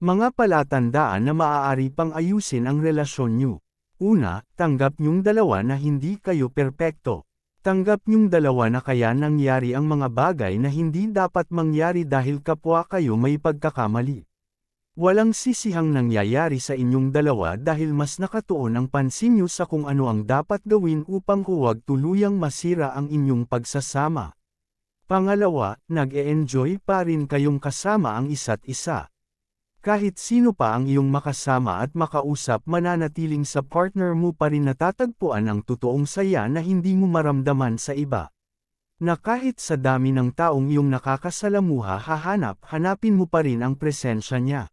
Mga palatandaan na maaari pang ayusin ang relasyon nyo. Una, tanggap nyong dalawa na hindi kayo perpekto. Tanggap nyong dalawa na kaya nangyari ang mga bagay na hindi dapat mangyari dahil kapwa kayo may pagkakamali. Walang sisihang nangyayari sa inyong dalawa dahil mas nakatuon ang pansin nyo sa kung ano ang dapat gawin upang huwag tuluyang masira ang inyong pagsasama. Pangalawa, nag-e-enjoy pa rin kayong kasama ang isa't isa. Kahit sino pa ang iyong makasama at makausap, mananatiling sa partner mo pa rin natatagpuan ang totoong saya na hindi mo maramdaman sa iba. Na kahit sa dami ng taong iyong nakakasalamuha hanapin mo pa rin ang presensya niya.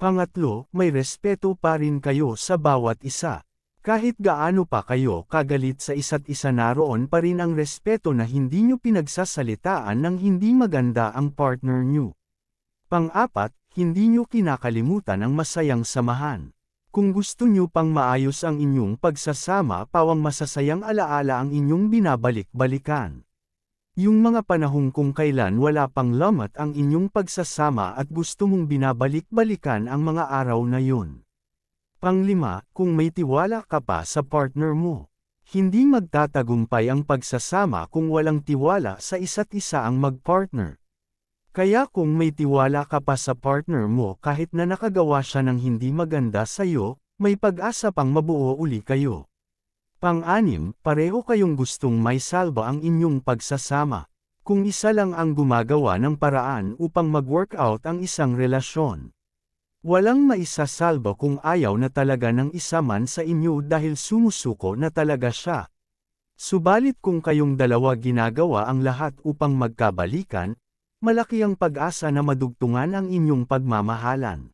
Pangatlo, may respeto pa rin kayo sa bawat isa. Kahit gaano pa kayo kagalit sa isa't isa, naroon pa rin ang respeto na hindi nyo pinagsasalitaan ng hindi maganda ang partner nyo. Pang-apat, hindi nyo kinakalimutan ang masayang samahan. Kung gusto nyo pang maayos ang inyong pagsasama, pawang masasayang alaala ang inyong binabalik-balikan. Yung mga panahong kung kailan wala pang lamat ang inyong pagsasama at gusto mong binabalik-balikan ang mga araw na yun. Panglima, kung may tiwala ka pa sa partner mo. Hindi magtatagumpay ang pagsasama kung walang tiwala sa isa't isa ang mag-partner. Kaya kung may tiwala ka pa sa partner mo kahit na nakagawa siya ng hindi maganda sa'yo, may pag-asa pang mabuo uli kayo. Pang-anim, pareho kayong gustong may salba ang inyong pagsasama. Kung isa lang ang gumagawa ng paraan upang mag-workout ang isang relasyon. Walang maisasalba kung ayaw na talaga ng isa man sa inyo dahil sumusuko na talaga siya. Subalit kung kayong dalawa ginagawa ang lahat upang magkabalikan, malaki ang pag-asa na madugtungan ang inyong pagmamahalan.